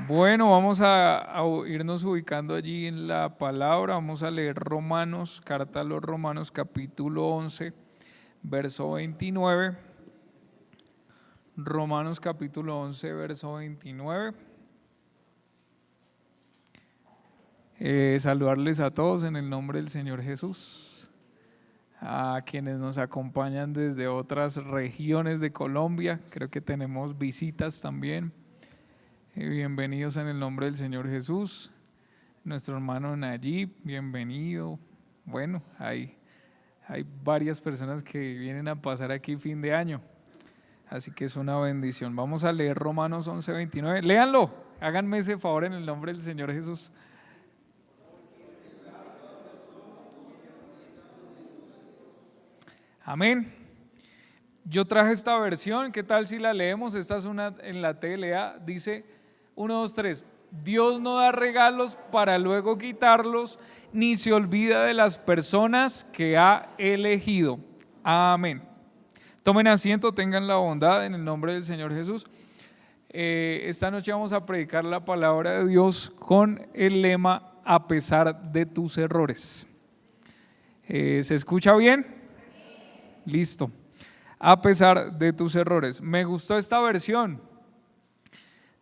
Bueno, vamos a irnos ubicando allí en la palabra. Vamos a leer Romanos, carta a los Romanos, capítulo 11, verso 29. Romanos capítulo 11, verso 29. Saludarles a todos en el nombre del Señor Jesús. A quienes nos acompañan desde otras regiones de Colombia, creo que tenemos visitas también. Bienvenidos en el nombre del Señor Jesús. Nuestro hermano Nayib, bienvenido. Bueno, hay varias personas que vienen a pasar aquí fin de año, así que es una bendición. Vamos a leer Romanos 11, 29. Léanlo, háganme ese favor en el nombre del Señor Jesús. Amén. Yo traje esta versión, ¿qué tal si la leemos? Esta es una en la TLA, dice 1, 2, 3. Dios no da regalos para luego quitarlos, ni se olvida de las personas que ha elegido. Amén. Tomen asiento, tengan la bondad en el nombre del Señor Jesús. Esta noche vamos a predicar la palabra de Dios con el lema a pesar de tus errores. ¿Se escucha bien? Listo. A pesar de tus errores. Me gustó esta versión.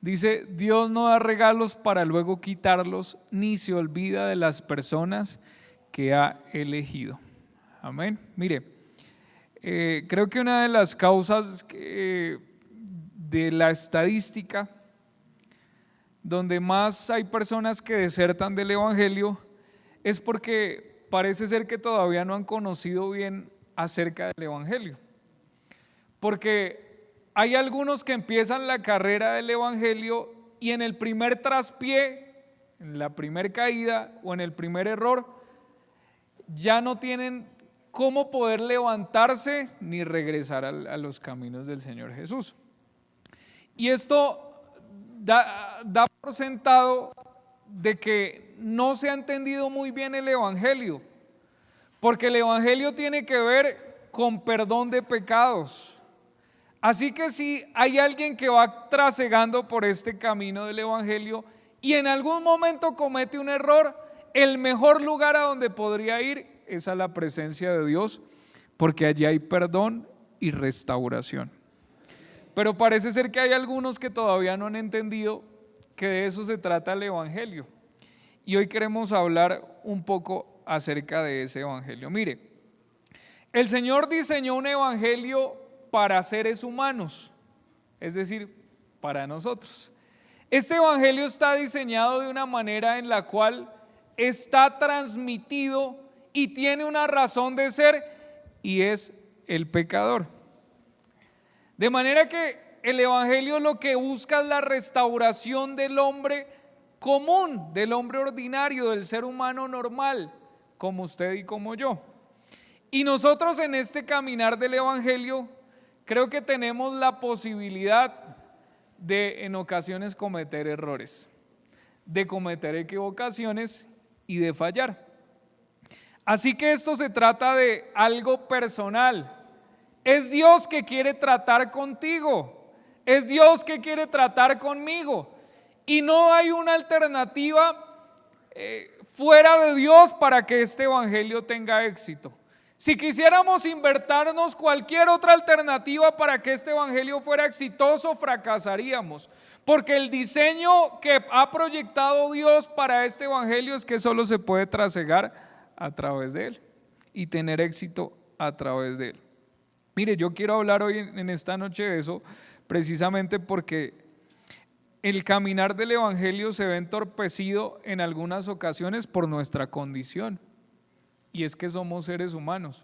Dice, Dios no da regalos para luego quitarlos, ni se olvida de las personas que ha elegido. Amén. Mire, creo que una de las causas de la estadística donde más hay personas que desertan del evangelio es porque parece ser que todavía no han conocido bien acerca del evangelio. Porque hay algunos que empiezan la carrera del evangelio y en el primer traspié, en la primer caída o en el primer error, ya no tienen cómo poder levantarse ni regresar a los caminos del Señor Jesús. Y esto da por sentado de que no se ha entendido muy bien el evangelio, porque el evangelio tiene que ver con perdón de pecados. Así que si hay alguien que va trasegando por este camino del evangelio y en algún momento comete un error, el mejor lugar a donde podría ir es a la presencia de Dios, porque allí hay perdón y restauración. Pero parece ser que hay algunos que todavía no han entendido que de eso se trata el evangelio. Y hoy queremos hablar un poco acerca de ese evangelio. Mire, el Señor diseñó un evangelio para seres humanos, es decir, para nosotros. Este evangelio está diseñado de una manera en la cual está transmitido y tiene una razón de ser, y es el pecador. De manera que el evangelio lo que busca es la restauración del hombre común, del hombre ordinario, del ser humano normal, como usted y como yo. Y nosotros en este caminar del evangelio creo que tenemos la posibilidad de en ocasiones cometer errores, de cometer equivocaciones y de fallar. Así que esto se trata de algo personal. Es Dios que quiere tratar contigo, es Dios que quiere tratar conmigo, y no hay una alternativa fuera de Dios para que este evangelio tenga éxito. Si quisiéramos inventarnos cualquier otra alternativa para que este evangelio fuera exitoso, fracasaríamos, porque el diseño que ha proyectado Dios para este evangelio es que solo se puede trasegar a través de él y tener éxito a través de él. Mire, yo quiero hablar hoy en esta noche de eso, precisamente porque el caminar del evangelio se ve entorpecido en algunas ocasiones por nuestra condición. Y es que somos seres humanos.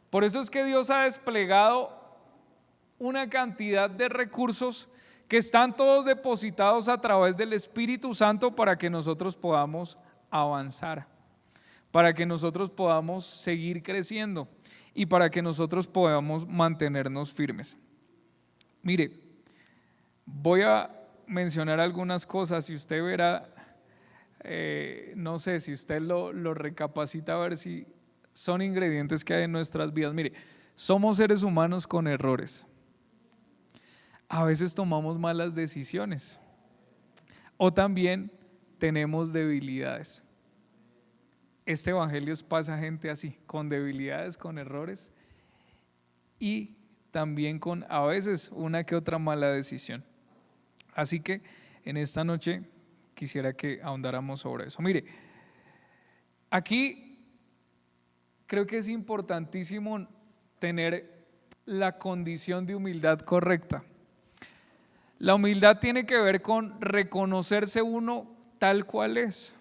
Por eso es que Dios ha desplegado una cantidad de recursos que están todos depositados a través del Espíritu Santo para que nosotros podamos avanzar, para que nosotros podamos seguir creciendo y para que nosotros podamos mantenernos firmes. Mire, voy a mencionar algunas cosas y usted verá. No sé si usted lo recapacita a ver si son ingredientes que hay en nuestras vidas. Mire, somos seres humanos con errores. A veces tomamos malas decisiones. o también tenemos debilidades. Este evangelio pasa a gente así, con debilidades, con errores y también con a veces una que otra mala decisión. Así que en esta noche quisiera que ahondáramos sobre eso. Mire, aquí creo que es importantísimo tener la condición de humildad correcta. La humildad tiene que ver con reconocerse uno tal cual es.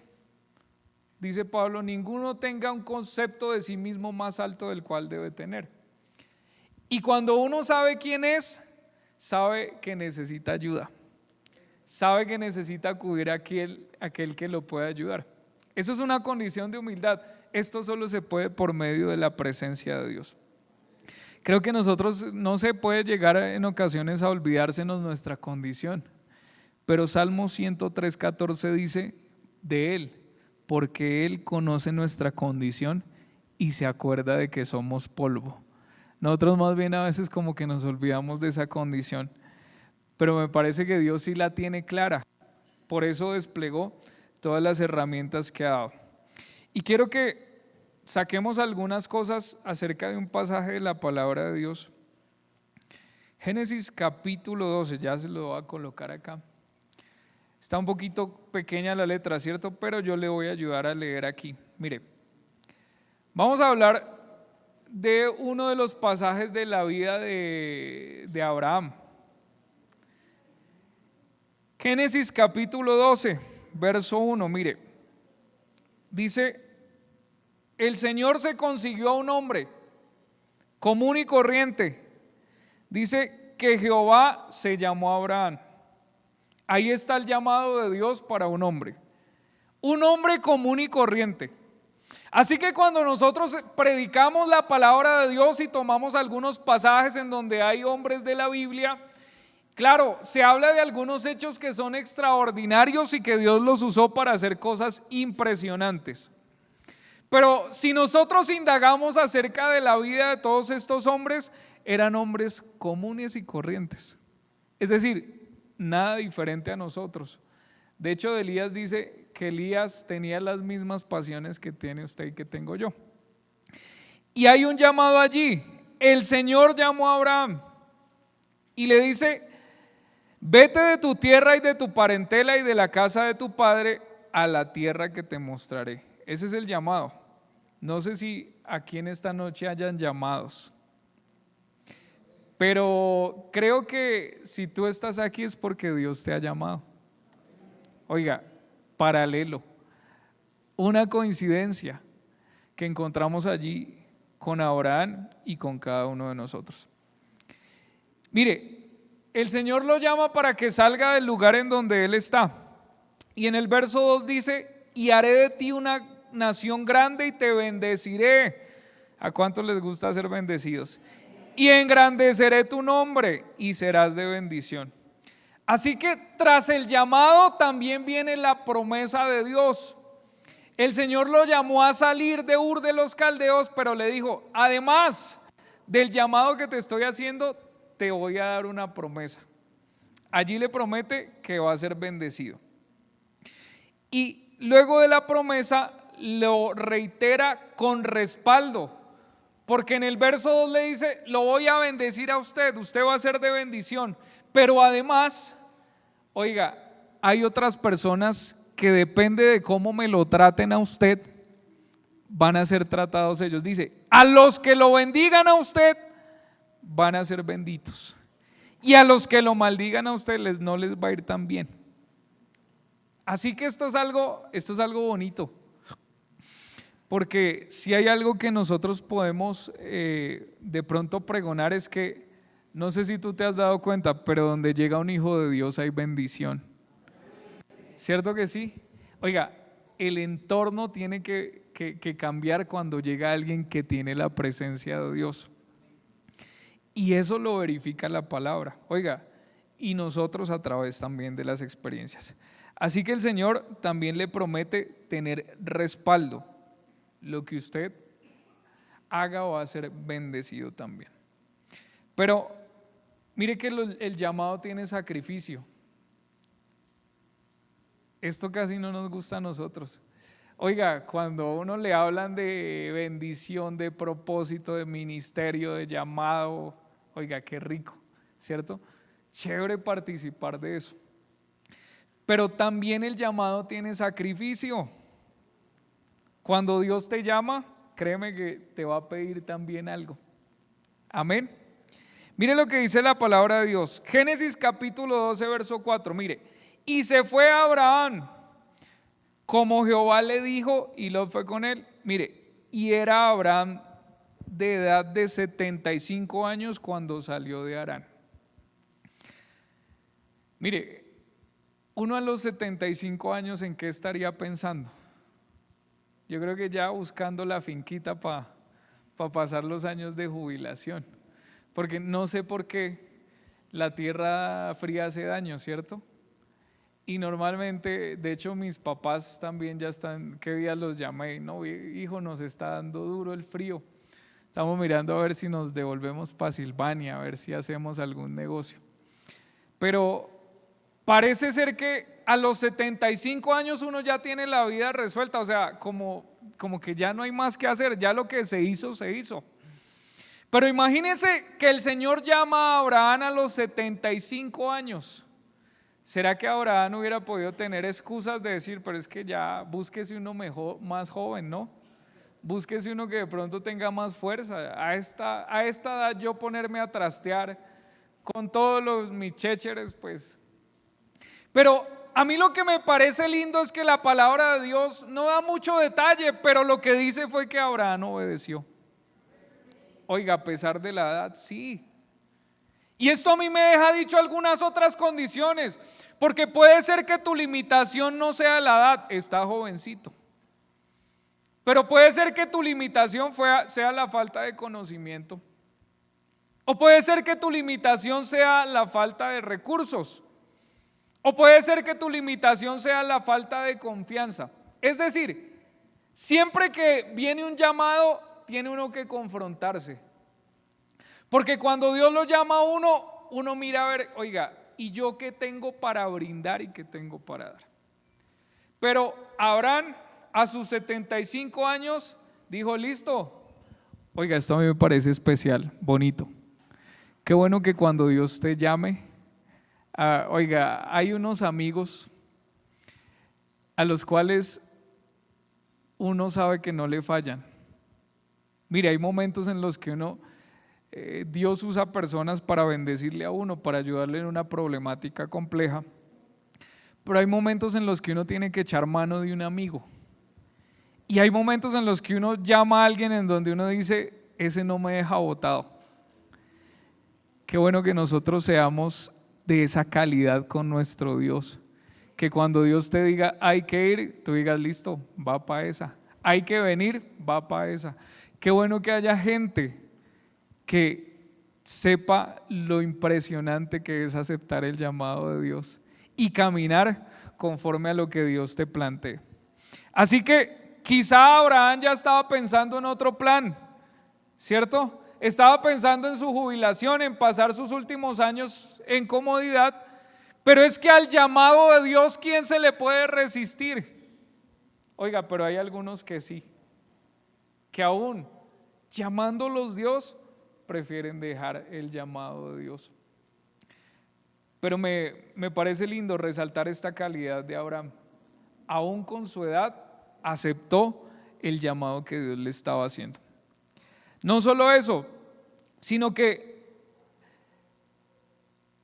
Dice Pablo, ninguno tenga un concepto de sí mismo más alto del cual debe tener. Y cuando uno sabe quién es, sabe que necesita ayuda. Sabe que necesita acudir a aquel que lo puede ayudar. Eso es una condición de humildad. Esto solo se puede por medio de la presencia de Dios. Creo que nosotros no se puede llegar en ocasiones a olvidársenos nuestra condición. Pero Salmo 103:14 dice de Él, porque Él conoce nuestra condición y se acuerda de que somos polvo. Nosotros más bien a veces como que nos olvidamos de esa condición, pero me parece que Dios sí la tiene clara. Por eso desplegó todas las herramientas que ha dado. Y quiero que saquemos algunas cosas acerca de un pasaje de la palabra de Dios. Génesis capítulo 12, ya se lo voy a colocar acá. Está un poquito pequeña la letra, ¿cierto? Pero yo le voy a ayudar a leer aquí. Mire, vamos a hablar de uno de los pasajes de la vida de Abraham. Génesis capítulo 12, verso 1, mire. Dice, el Señor se consiguió a un hombre común y corriente. Dice que Jehová se llamó a Abraham. Ahí está el llamado de Dios para un hombre común y corriente. Así que cuando nosotros predicamos la palabra de Dios y tomamos algunos pasajes en donde hay hombres de la Biblia, claro, se habla de algunos hechos que son extraordinarios y que Dios los usó para hacer cosas impresionantes. Pero si nosotros indagamos acerca de la vida de todos estos hombres, eran hombres comunes y corrientes. Es decir, nada diferente a nosotros. De hecho, Elías dice que Elías tenía las mismas pasiones que tiene usted y que tengo yo. Y hay un llamado allí. El Señor llamó a Abraham y le dice, vete de tu tierra y de tu parentela y de la casa de tu padre a la tierra que te mostraré. Ese es el llamado. No sé si aquí en esta noche hayan llamados, pero creo que si tú estás aquí es porque Dios te ha llamado. Oiga, paralelo, una coincidencia que encontramos allí con Abraham y con cada uno de nosotros. Mire, el Señor lo llama para que salga del lugar en donde Él está. Y en el verso 2 dice, y haré de ti una nación grande y te bendeciré. ¿A cuántos les gusta ser bendecidos? Y engrandeceré tu nombre y serás de bendición. Así que tras el llamado también viene la promesa de Dios. El Señor lo llamó a salir de Ur de los Caldeos, pero le dijo, además del llamado que te estoy haciendo, te voy a dar una promesa. Allí le promete que va a ser bendecido. Y luego de la promesa lo reitera con respaldo. Porque en el verso 2 le dice, lo voy a bendecir a usted, usted va a ser de bendición. Pero además, oiga, hay otras personas que depende de cómo me lo traten a usted, van a ser tratados ellos. Dice, a los que lo bendigan a usted, van a ser benditos. Y a los que lo maldigan a usted, no les va a ir tan bien. Así que esto es algo bonito. Porque si hay algo que nosotros podemos de pronto pregonar es que, no sé si tú te has dado cuenta, pero donde llega un hijo de Dios hay bendición. ¿Cierto que sí? Oiga, el entorno tiene que cambiar cuando llega alguien que tiene la presencia de Dios. Y eso lo verifica la palabra. Oiga, y nosotros a través también de las experiencias. Así que el Señor también le promete tener respaldo. Lo que usted haga va a ser bendecido también. Pero mire que el llamado tiene sacrificio. esto casi no nos gusta a nosotros. Oiga, cuando a uno le hablan de bendición, de propósito, de ministerio, de llamado, oiga, qué rico, ¿cierto? Chévere participar de eso. Pero también el llamado tiene sacrificio. Cuando Dios te llama, créeme que te va a pedir también algo. Amén. Mire lo que dice la palabra de Dios. Génesis capítulo 12, verso 4. Mire, y se fue Abraham como Jehová le dijo, y Lot fue con él. Mire, y era Abraham de edad de 75 años cuando salió de Harán. Mire, uno a los 75 años, ¿en qué estaría pensando? Yo creo que ya buscando la finquita para pasar los años de jubilación. Porque no sé por qué la tierra fría hace daño, ¿cierto? Y normalmente, de hecho mis papás también ya están, ¿qué días los llamé? No, hijo, nos está dando duro el frío. Estamos mirando a ver si nos devolvemos para Silvania, a ver si hacemos algún negocio. Pero parece ser que a los 75 años uno ya tiene la vida resuelta, o sea, como que ya no hay más que hacer, ya lo que se hizo, se hizo. Pero imagínense que el Señor llama a Abraham a los 75 años. ¿Será que Abraham no hubiera podido tener excusas de decir, pero es que ya búsquese uno mejor, más joven, ¿no? Búsquese uno que de pronto tenga más fuerza. A esta edad yo ponerme a trastear con todos mis chécheres, pues. Pero a mí lo que me parece lindo es que la palabra de Dios no da mucho detalle, pero lo que dice fue que Abraham obedeció. Oiga, a pesar de la edad, sí. Y esto a mí me deja dicho algunas otras condiciones, porque puede ser que tu limitación no sea la edad, está jovencito. Pero puede ser que tu limitación sea la falta de conocimiento. O puede ser que tu limitación sea la falta de recursos. O puede ser que tu limitación sea la falta de confianza. Es decir, siempre que viene un llamado, tiene uno que confrontarse. Porque cuando Dios lo llama a uno mira a ver, oiga, ¿y yo qué tengo para brindar y qué tengo para dar? Pero Abraham a sus 75 años dijo, listo. Oiga, esto a mí me parece especial, bonito. Qué bueno que cuando Dios te llame, oiga, hay unos amigos a los cuales uno sabe que no le fallan. Mire, hay momentos en los que Dios usa personas para bendecirle a uno, para ayudarle en una problemática compleja. Pero hay momentos en los que uno tiene que echar mano de un amigo. Y hay momentos en los que uno llama a alguien en donde uno dice, ese no me deja botado. Qué bueno que nosotros seamos de esa calidad con nuestro Dios. Que cuando Dios te diga, hay que ir, tú digas, listo, va para esa. Hay que venir, va para esa. Qué bueno que haya gente que sepa lo impresionante que es aceptar el llamado de Dios y caminar conforme a lo que Dios te plantee. Así que quizá Abraham ya estaba pensando en otro plan, ¿cierto? Estaba pensando en su jubilación, en pasar sus últimos años en comodidad, pero es que al llamado de Dios, ¿quién se le puede resistir? Oiga, pero hay algunos que sí, que aún llamándolos Dios, prefieren dejar el llamado de Dios. Pero me parece lindo resaltar esta calidad de Abraham. Aún con su edad, aceptó el llamado que Dios le estaba haciendo. No solo eso, sino que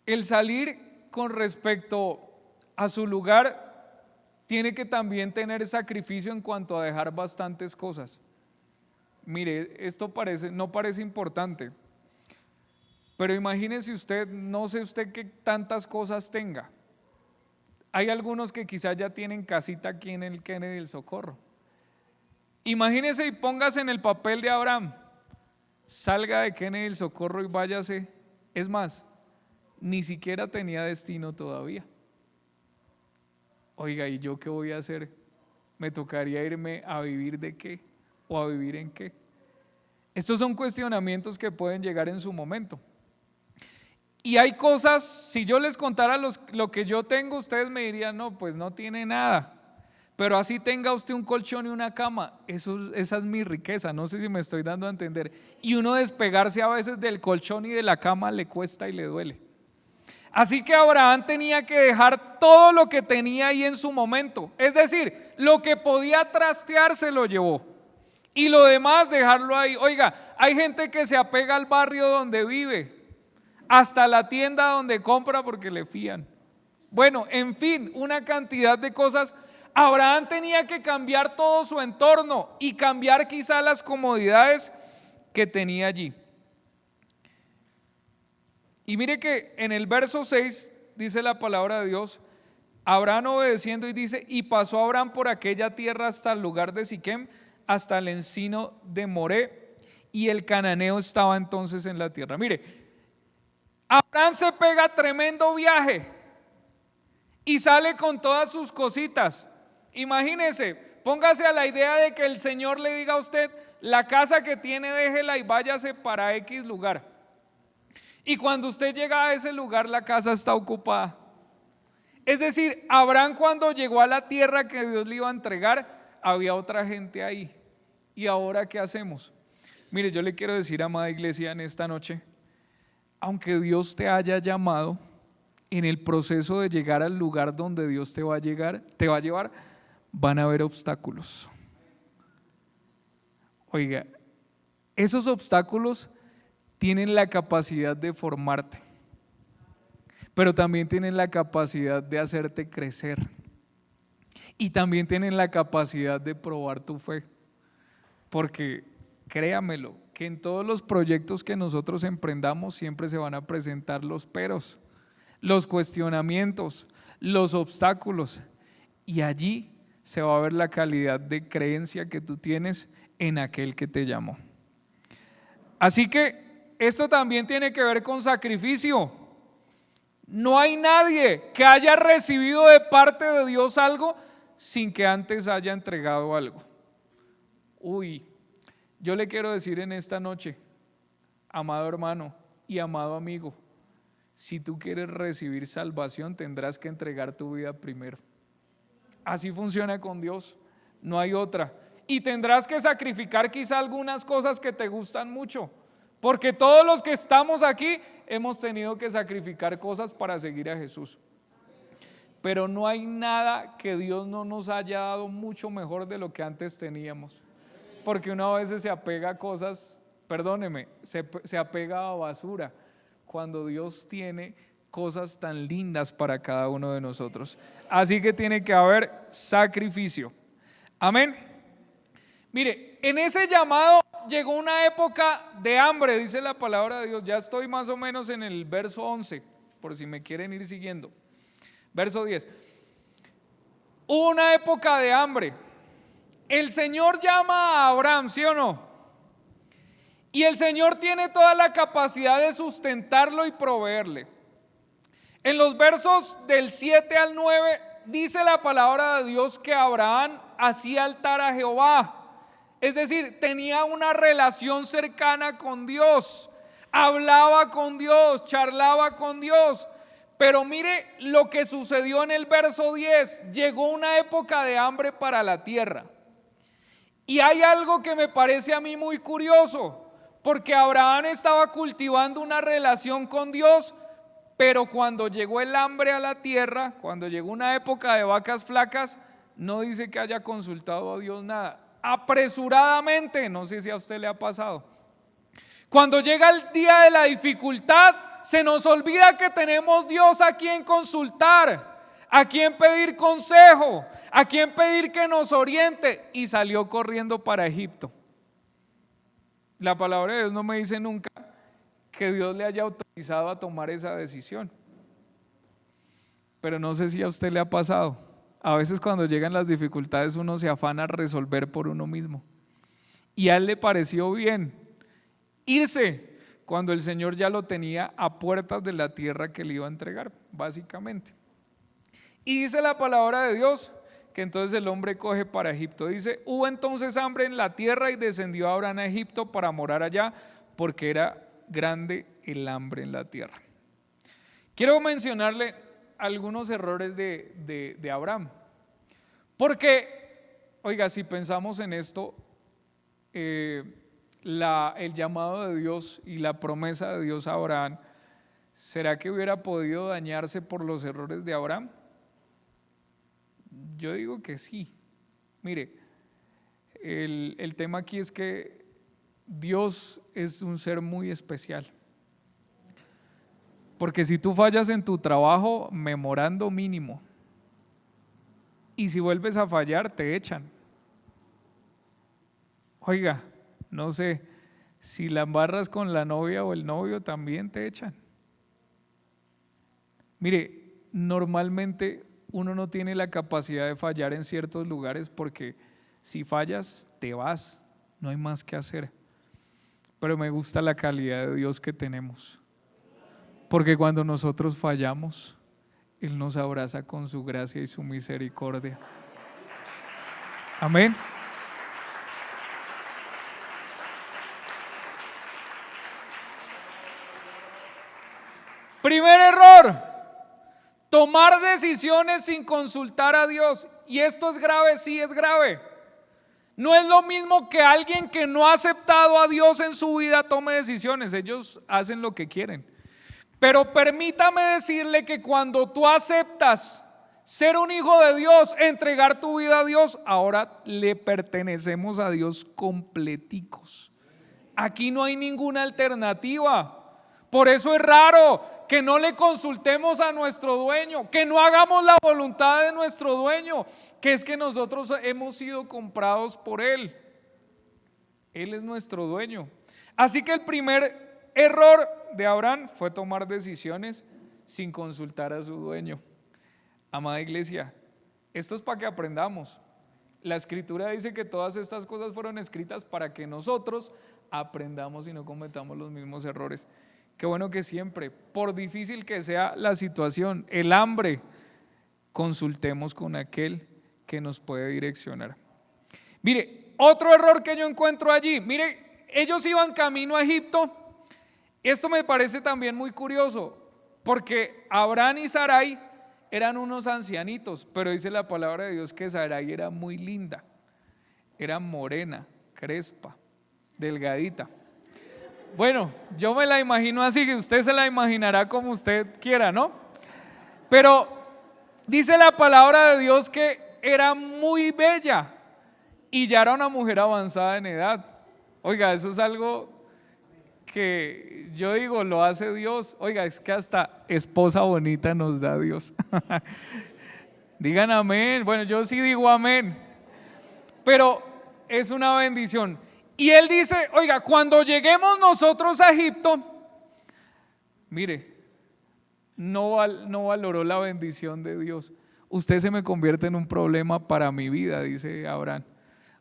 el salir con respecto a su lugar tiene que también tener sacrificio en cuanto a dejar bastantes cosas. Mire, esto no parece importante, pero imagínese usted, no sé usted qué tantas cosas tenga. Hay algunos que quizás ya tienen casita aquí en el Kennedy del Socorro. Imagínese y póngase en el papel de Abraham. Salga de Kennedy del Socorro y váyase. Es más, ni siquiera tenía destino todavía. Oiga, ¿y yo qué voy a hacer? ¿Me tocaría irme a vivir de qué? ¿O a vivir en qué? Estos son cuestionamientos que pueden llegar en su momento. Y hay cosas, si yo les contara lo que yo tengo, ustedes me dirían, no, pues no tiene nada. Pero así tenga usted un colchón y una cama, esa es mi riqueza, no sé si me estoy dando a entender. Y uno despegarse a veces del colchón y de la cama le cuesta y le duele. Así que Abraham tenía que dejar todo lo que tenía ahí en su momento. Es decir, lo que podía trastear se lo llevó. Y lo demás dejarlo ahí. Oiga, hay gente que se apega al barrio donde vive, hasta la tienda donde compra porque le fían. Bueno, en fin, una cantidad de cosas. Abraham tenía que cambiar todo su entorno y cambiar quizá las comodidades que tenía allí. Y mire que en el verso 6 dice la palabra de Dios, Abraham obedeciendo y dice, y pasó Abraham por aquella tierra hasta el lugar de Siquem, hasta el encino de Moré, y el cananeo estaba entonces en la tierra. Mire, Abraham se pega tremendo viaje y sale con todas sus cositas. Imagínese, póngase a la idea de que el Señor le diga a usted, la casa que tiene déjela y váyase para X lugar. Y cuando usted llega a ese lugar, la casa está ocupada. Es decir, Abraham cuando llegó a la tierra que Dios le iba a entregar, había otra gente ahí. ¿Y ahora qué hacemos? Mire, yo le quiero decir, amada iglesia, en esta noche, aunque Dios te haya llamado, en el proceso de llegar al lugar donde Dios te va a llevar, van a haber obstáculos. Oiga, esos obstáculos tienen la capacidad de formarte, pero también tienen la capacidad de hacerte crecer y también tienen la capacidad de probar tu fe, porque créamelo, que en todos los proyectos que nosotros emprendamos siempre se van a presentar los peros, los cuestionamientos, los obstáculos, y allí se va a ver la calidad de creencia que tú tienes en aquel que te llamó. Así que esto también tiene que ver con sacrificio. No hay nadie que haya recibido de parte de Dios algo sin que antes haya entregado algo. Yo le quiero decir en esta noche, amado hermano y amado amigo, si tú quieres recibir salvación tendrás que entregar tu vida primero. Así funciona con Dios, no hay otra. Y tendrás que sacrificar quizá algunas cosas que te gustan mucho, porque todos los que estamos aquí hemos tenido que sacrificar cosas para seguir a Jesús. Pero no hay nada que Dios no nos haya dado mucho mejor de lo que antes teníamos. Porque uno a veces se apega a cosas, perdóneme, se apega a basura, cuando Dios tiene cosas tan lindas para cada uno de nosotros. Así que tiene que haber sacrificio. Amén. Mire, en ese llamado llegó una época de hambre, dice la palabra de Dios. Ya estoy más o menos en el verso 11, por si me quieren ir siguiendo. Verso 10. Hubo una época de hambre. El Señor llama a Abraham, ¿sí o no? Y el Señor tiene toda la capacidad de sustentarlo y proveerle. En los versos del 7 al 9 dice la palabra de Dios que Abraham hacía altar a Jehová. Es decir, tenía una relación cercana con Dios, hablaba con Dios, charlaba con Dios. Pero mire lo que sucedió en el verso 10, llegó una época de hambre para la tierra. Y hay algo que me parece a mí muy curioso, porque Abraham estaba cultivando una relación con Dios, pero cuando llegó el hambre a la tierra, cuando llegó una época de vacas flacas, no dice que haya consultado a Dios nada. Apresuradamente, no sé si a usted le ha pasado. Cuando llega el día de la dificultad, se nos olvida que tenemos Dios a quien consultar, a quien pedir consejo, a quien pedir que nos oriente, y salió corriendo para Egipto. La palabra de Dios no me dice nunca que Dios le haya autorizado a tomar esa decisión, pero no sé si a usted le ha pasado. A veces cuando llegan las dificultades uno se afana a resolver por uno mismo, y a él le pareció bien irse cuando el Señor ya lo tenía a puertas de la tierra que le iba a entregar, básicamente. Y dice la palabra de Dios que entonces el hombre coge para Egipto. Dice, hubo entonces hambre en la tierra y descendió Abraham a Egipto para morar allá, porque era grande el hambre en la tierra. Quiero mencionarle algunos errores de Abraham. Porque, oiga, si pensamos en esto, el llamado de Dios y la promesa de Dios a Abraham, ¿será que hubiera podido dañarse por los errores de Abraham? Yo digo que sí. Mire, el tema aquí es que Dios es un ser muy especial. Porque si tú fallas en tu trabajo, memorando mínimo. Y si vuelves a fallar, te echan. Oiga, no sé, si la embarras con la novia o el novio, también te echan. Mire, normalmente uno no tiene la capacidad de fallar en ciertos lugares porque si fallas, te vas, no hay más que hacer. Pero me gusta la calidad de Dios que tenemos. Porque cuando nosotros fallamos, Él nos abraza con su gracia y su misericordia. Amén. Primer error, tomar decisiones sin consultar a Dios. Y esto es grave, sí es grave. No es lo mismo que alguien que no ha aceptado a Dios en su vida tome decisiones. Ellos hacen lo que quieren. Pero permítame decirle que cuando tú aceptas ser un hijo de Dios, entregar tu vida a Dios, ahora le pertenecemos a Dios completicos. Aquí no hay ninguna alternativa. Por eso es raro que no le consultemos a nuestro dueño, que no hagamos la voluntad de nuestro dueño, que es que nosotros hemos sido comprados por Él. Él es nuestro dueño. Así que el primer error de Abraham fue tomar decisiones sin consultar a su dueño. Amada iglesia, esto es para que aprendamos. La escritura dice que todas estas cosas fueron escritas para que nosotros aprendamos y no cometamos los mismos errores. Qué bueno que siempre, por difícil que sea la situación, el hambre, consultemos con aquel que nos puede direccionar. Mire, otro error que yo encuentro allí, mire, ellos iban camino a Egipto. Esto me parece también muy curioso, porque Abraham y Sarai eran unos ancianitos, pero dice la palabra de Dios que Sarai era muy linda, era morena, crespa, delgadita. Bueno, yo me la imagino así, que usted se la imaginará como usted quiera, ¿no? Pero dice la palabra de Dios que era muy bella y ya era una mujer avanzada en edad. Oiga, eso es algo que yo digo, lo hace Dios. Oiga, es que hasta esposa bonita nos da Dios. Digan amén. Bueno, yo sí digo amén. Pero es una bendición. Y él dice, oiga, cuando lleguemos nosotros a Egipto, mire, no valoró la bendición de Dios. Usted se me convierte en un problema para mi vida, dice Abraham,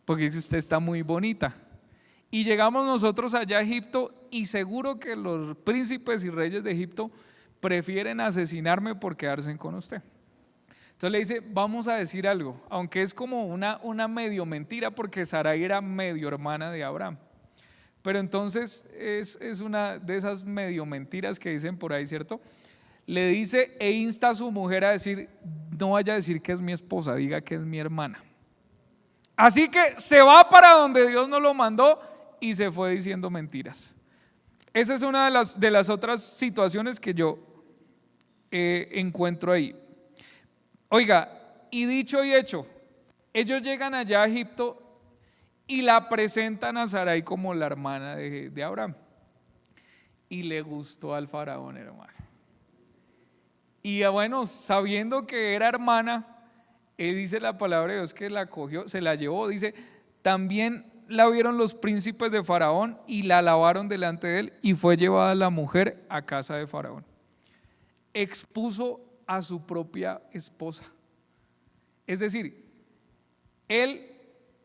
porque usted está muy bonita. Y llegamos nosotros allá a Egipto y seguro que los príncipes y reyes de Egipto prefieren asesinarme por quedarse con usted. Entonces le dice, vamos a decir algo, aunque es como una medio mentira porque Sarai era medio hermana de Abraham. Pero entonces es una de esas medio mentiras que dicen por ahí, ¿cierto? Le dice e insta a su mujer a decir, no vaya a decir que es mi esposa, diga que es mi hermana. Así que se va para donde Dios no lo mandó y se fue diciendo mentiras. Esa es una de las otras situaciones que yo encuentro ahí. Oiga, y dicho y hecho, ellos llegan allá a Egipto y la presentan a Sarai como la hermana de Abraham. Y le gustó al faraón, hermano. Y bueno, sabiendo que era hermana, dice la palabra de Dios que la cogió, se la llevó, dice, también la vieron los príncipes de Faraón y la alabaron delante de él y fue llevada la mujer a casa de Faraón. Expuso a su propia esposa. Es decir, él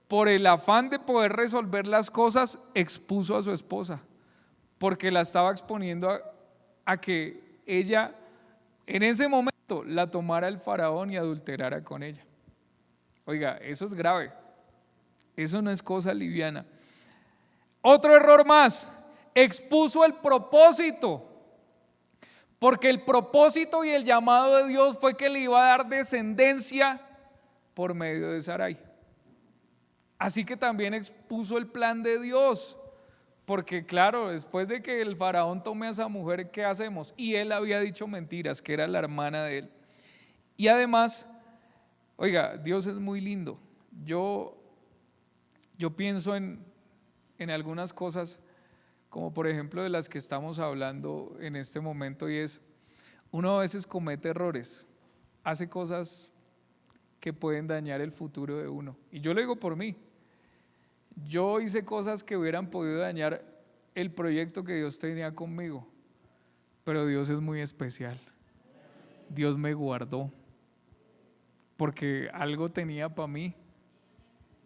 por el afán de poder resolver las cosas expuso a su esposa porque la estaba exponiendo a que ella en ese momento la tomara el faraón y adulterara con ella. Oiga, eso es grave. Eso no es cosa liviana. Otro error más, expuso el propósito. porque el propósito y el llamado de Dios fue que le iba a dar descendencia por medio de Sarai. Así que también expuso el plan de Dios, porque claro, después de que el faraón tome a esa mujer, ¿qué hacemos? Y él había dicho mentiras, que era la hermana de él. Y además, oiga, Dios es muy lindo. Yo pienso en algunas cosas, como por ejemplo de las que estamos hablando en este momento, y es, uno a veces comete errores, hace cosas que pueden dañar el futuro de uno. Y yo lo digo por mí. Yo hice cosas que hubieran podido dañar el proyecto que Dios tenía conmigo, pero Dios es muy especial. Dios me guardó, porque algo tenía para mí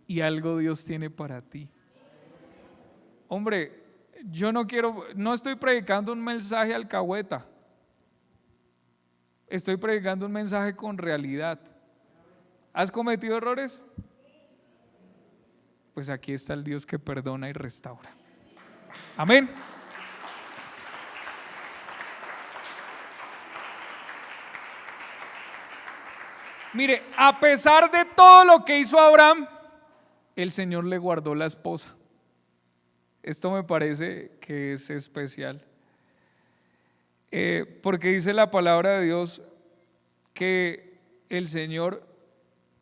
y algo Dios tiene para ti. Hombre, yo no estoy predicando un mensaje alcahueta, estoy predicando un mensaje con realidad. ¿Has cometido errores? Pues aquí está el Dios que perdona y restaura. Amén. Mire, a pesar de todo lo que hizo Abraham, el Señor le guardó la esposa. Esto me parece que es especial. Porque dice la palabra de Dios que el Señor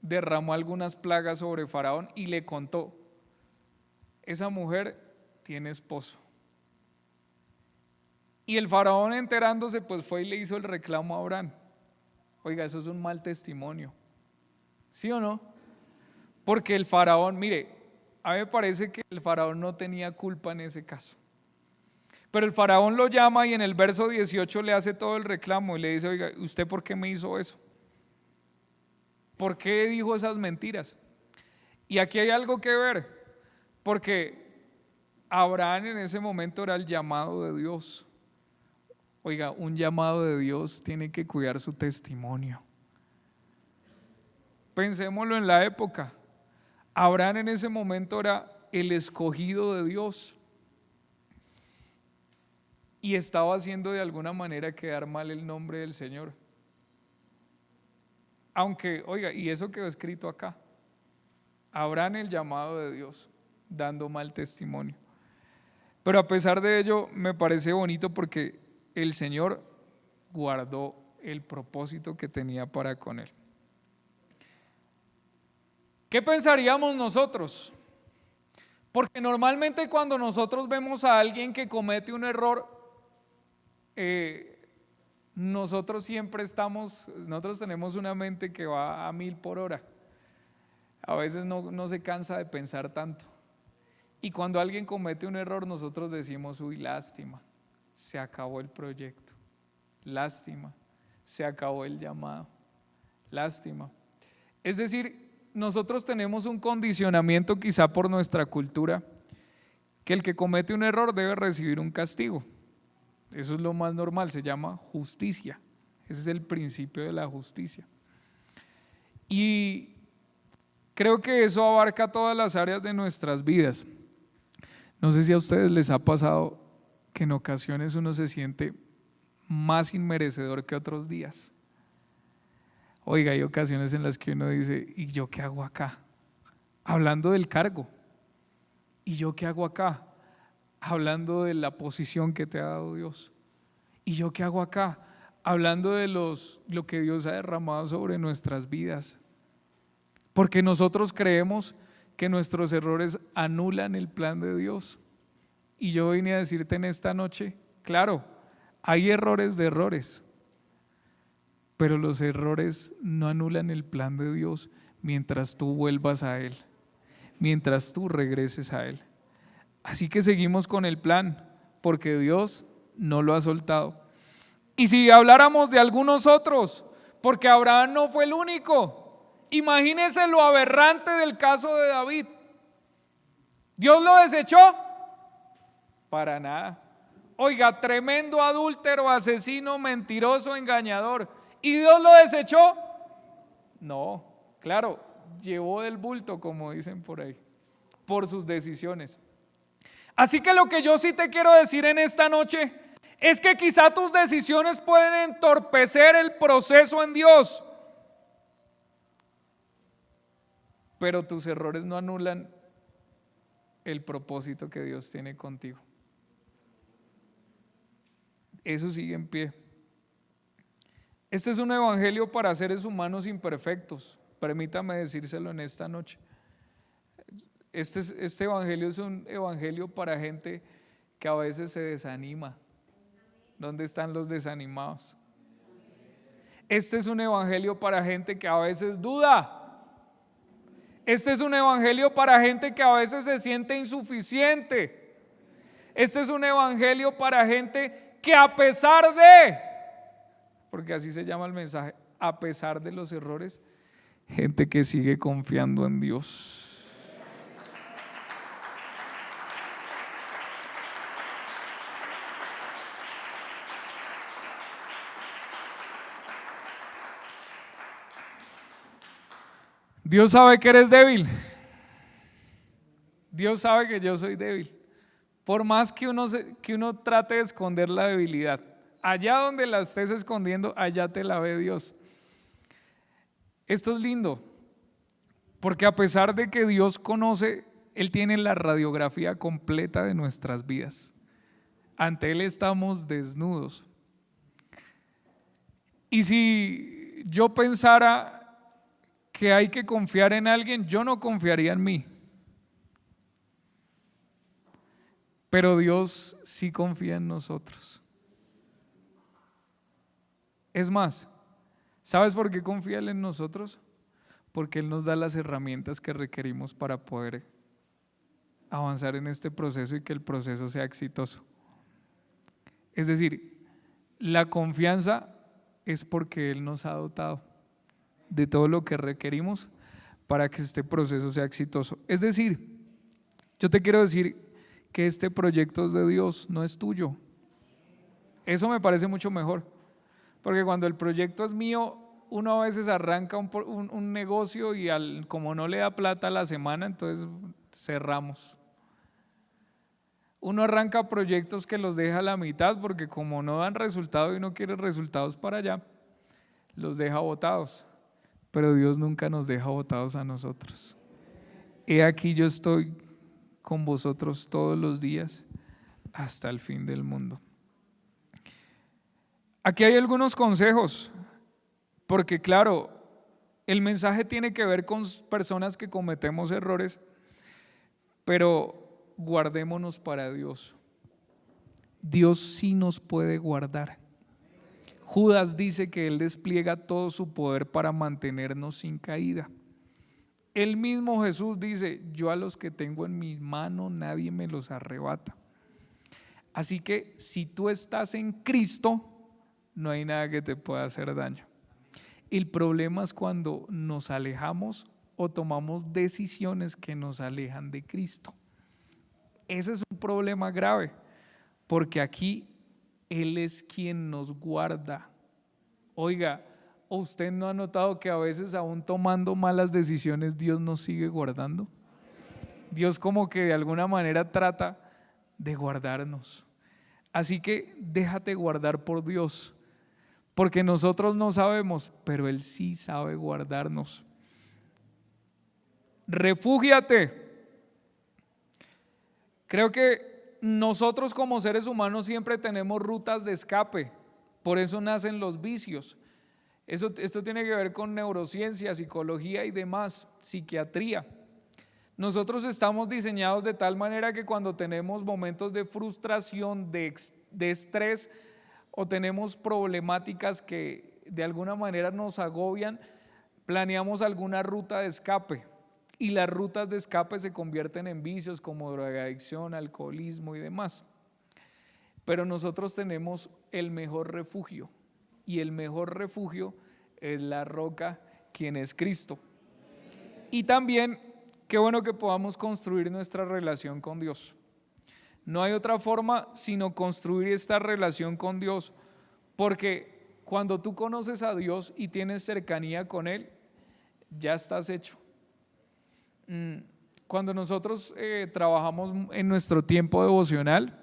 derramó algunas plagas sobre Faraón y le contó: esa mujer tiene esposo. Y el faraón, enterándose, pues fue y le hizo el reclamo a Abraham. Oiga, eso es un mal testimonio, ¿sí o no? Porque el faraón, mire, a mí me parece que el faraón no tenía culpa en ese caso. Pero el faraón lo llama y en el verso 18 le hace todo el reclamo y le dice: oiga, ¿usted por qué me hizo eso? ¿Por qué dijo esas mentiras? Y aquí hay algo que ver, porque Abraham en ese momento era el llamado de Dios. Oiga, un llamado de Dios tiene que cuidar su testimonio. Pensémoslo en la época. Abraham en ese momento era el escogido de Dios y estaba haciendo de alguna manera quedar mal el nombre del Señor. Aunque, oiga, y eso quedó escrito acá: Abraham el llamado de Dios, dando mal testimonio. Pero a pesar de ello, me parece bonito porque el Señor guardó el propósito que tenía para con él. ¿Qué pensaríamos nosotros? Porque normalmente cuando nosotros vemos a alguien que comete un error, nosotros tenemos una mente que va a 1000 por hora. A veces no se cansa de pensar tanto. Y cuando alguien comete un error, nosotros decimos: uy, lástima, se acabó el proyecto, lástima, se acabó el llamado, lástima. Es decir, nosotros tenemos un condicionamiento quizá por nuestra cultura, que el que comete un error debe recibir un castigo. Eso es lo más normal, se llama justicia. Ese es el principio de la justicia. Y creo que eso abarca todas las áreas de nuestras vidas. No sé si a ustedes les ha pasado que en ocasiones uno se siente más inmerecedor que otros días. Oiga, hay ocasiones en las que uno dice: ¿y yo qué hago acá? Hablando del cargo. ¿Y yo qué hago acá? Hablando de la posición que te ha dado Dios. ¿Y yo qué hago acá? Hablando de lo que Dios ha derramado sobre nuestras vidas. Porque nosotros creemos que nuestros errores anulan el plan de Dios. Y yo vine a decirte en esta noche: claro, hay errores de errores, pero los errores no anulan el plan de Dios mientras tú vuelvas a Él, mientras tú regreses a Él. Así que seguimos con el plan, porque Dios no lo ha soltado. Y si habláramos de algunos otros, porque Abraham no fue el único. Imagínense lo aberrante del caso de David. ¿Dios lo desechó? Para nada. Oiga, tremendo adúltero, asesino, mentiroso, engañador. ¿Y Dios lo desechó? No, claro, llevó del bulto, como dicen por ahí, por sus decisiones. Así que lo que yo sí te quiero decir en esta noche Es que quizá tus decisiones pueden entorpecer el proceso en Dios, pero tus errores no anulan el propósito que Dios tiene contigo. Eso sigue en pie. Este es un evangelio para seres humanos imperfectos. Permítame decírselo en esta noche. Este evangelio es un evangelio para gente que a veces se desanima. ¿Dónde están los desanimados? Este es un evangelio para gente que a veces duda. Este es un evangelio para gente que a veces se siente insuficiente. Este es un evangelio para gente que a pesar de, porque así se llama el mensaje, a pesar de los errores, gente que sigue confiando en Dios. Dios sabe que eres débil. Dios sabe que yo soy débil. Por más que uno trate de esconder la debilidad, allá donde la estés escondiendo, allá te la ve Dios. Esto es lindo, porque a pesar de que Dios conoce, Él tiene la radiografía completa de nuestras vidas. Ante Él estamos desnudos. Y si yo pensara que hay que confiar en alguien, yo no confiaría en mí. Pero Dios sí confía en nosotros. Es más, ¿sabes por qué confía Él en nosotros? Porque Él nos da las herramientas que requerimos para poder avanzar en este proceso y que el proceso sea exitoso. Es decir, la confianza es porque Él nos ha dotado de todo lo que requerimos para que este proceso sea exitoso. Es decir, yo te quiero decir que este proyecto es de Dios, no es tuyo. Eso me parece mucho mejor, porque cuando el proyecto es mío, uno a veces arranca un negocio y como no le da plata a la semana, entonces cerramos. Uno arranca proyectos que los deja a la mitad porque como no dan resultado y uno quiere resultados para allá, los deja botados. Pero Dios nunca nos deja botados a nosotros. He aquí yo estoy con vosotros todos los días hasta el fin del mundo. Aquí hay algunos consejos, porque claro, el mensaje tiene que ver con personas que cometemos errores, pero guardémonos para Dios. Dios sí nos puede guardar. Judas dice que Él despliega todo su poder para mantenernos sin caída. El mismo Jesús dice, yo a los que tengo en mi mano nadie me los arrebata. Así que si tú estás en Cristo, no hay nada que te pueda hacer daño. El problema es cuando nos alejamos o tomamos decisiones que nos alejan de Cristo. Ese es un problema grave, porque aquí Él es quien nos guarda. Oiga, ¿usted no ha notado que a veces aún tomando malas decisiones Dios nos sigue guardando? Dios como que de alguna manera trata de guardarnos. Así que déjate guardar por Dios, porque nosotros no sabemos, pero Él sí sabe guardarnos. Refúgiate. Creo que nosotros como seres humanos siempre tenemos rutas de escape, por eso nacen los vicios. Esto tiene que ver con neurociencia, psicología y demás, psiquiatría. Nosotros estamos diseñados de tal manera que cuando tenemos momentos de frustración, de estrés o tenemos problemáticas que de alguna manera nos agobian, planeamos alguna ruta de escape. Y las rutas de escape se convierten en vicios como drogadicción, alcoholismo y demás. Pero nosotros tenemos el mejor refugio, y el mejor refugio es la roca, quien es Cristo. Y también, qué bueno que podamos construir nuestra relación con Dios. No hay otra forma sino construir esta relación con Dios, porque cuando tú conoces a Dios y tienes cercanía con Él, ya estás hecho. Cuando nosotros trabajamos en nuestro tiempo devocional,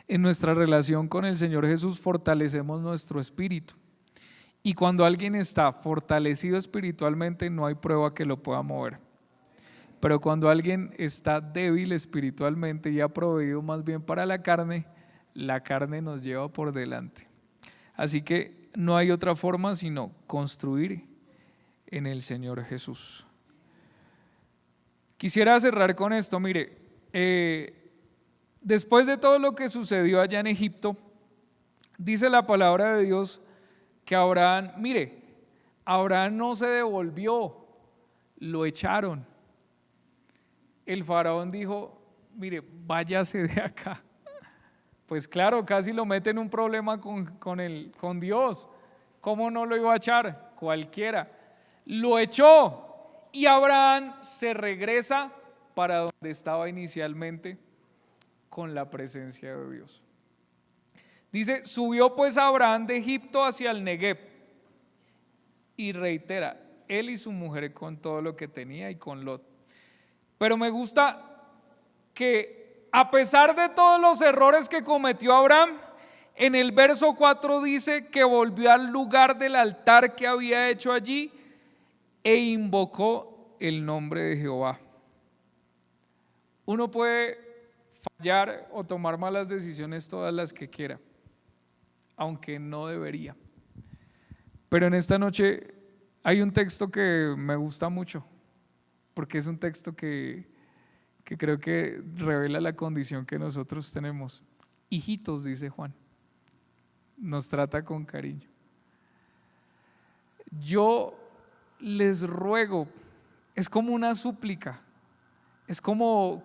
En nuestra relación con el Señor Jesús fortalecemos nuestro espíritu. Y cuando alguien está fortalecido espiritualmente, no hay prueba que lo pueda mover. Pero cuando alguien está débil espiritualmente y ha proveído más bien para la carne nos lleva por delante. Así que no hay otra forma sino construir en el Señor Jesús. Quisiera cerrar con esto. Mire, después de todo lo que sucedió allá en Egipto, dice la palabra de Dios que Abraham no se devolvió, lo echaron. El faraón dijo, mire, váyase de acá. Pues claro, casi lo mete en un problema con Dios. ¿Cómo no lo iba a echar? Cualquiera. Lo echó y Abraham se regresa para donde estaba inicialmente, con la presencia de Dios. Dice, subió pues Abraham de Egipto hacia el Negev, y reitera, él y su mujer con todo lo que tenía y con Lot. Pero me gusta que a pesar de todos los errores que cometió Abraham, en el verso 4 dice que volvió al lugar del altar que había hecho allí e invocó el nombre de Jehová. Uno puede fallar o tomar malas decisiones todas las que quiera, aunque no debería. Pero en esta noche hay un texto que me gusta mucho, porque es un texto que creo que revela la condición que nosotros tenemos. Hijitos, dice Juan, nos trata con cariño. Yo les ruego, es como una súplica, es como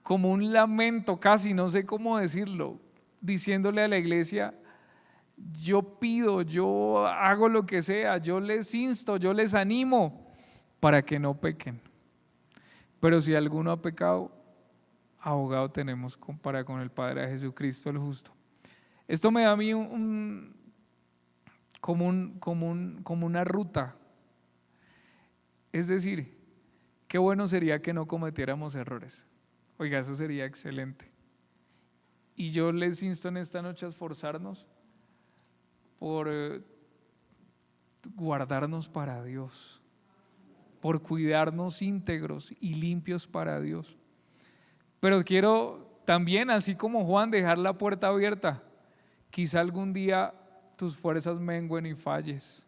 un lamento casi, no sé cómo decirlo, diciéndole a la iglesia, yo pido, yo hago lo que sea, yo les insto, yo les animo para que no pequen. Pero si alguno ha pecado, abogado tenemos para con el Padre, a Jesucristo el justo. Esto me da a mí como una ruta. Es decir, qué bueno sería que no cometiéramos errores. Oiga, eso sería excelente. Y yo les insto en esta noche a esforzarnos por guardarnos para Dios, por cuidarnos íntegros y limpios para Dios. Pero quiero también, así como Juan, dejar la puerta abierta. Quizá algún día tus fuerzas mengüen y falles.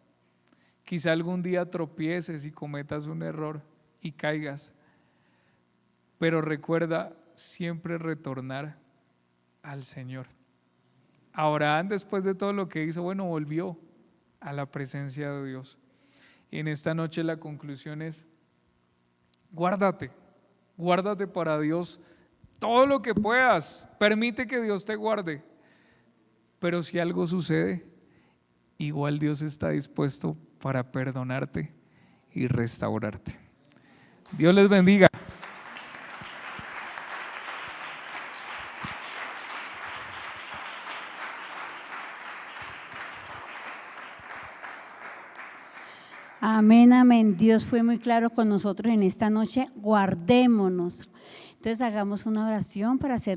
Quizá algún día tropieces y cometas un error y caigas. Pero recuerda siempre retornar al Señor. Abraham, después de todo lo que hizo, volvió a la presencia de Dios. Y en esta noche la conclusión es, guárdate para Dios todo lo que puedas, permite que Dios te guarde. Pero si algo sucede, igual Dios está dispuesto para perdonarte y restaurarte. Dios les bendiga. Amén, amén. Dios fue muy claro con nosotros en esta noche. Guardémonos. Entonces hagamos una oración para hacer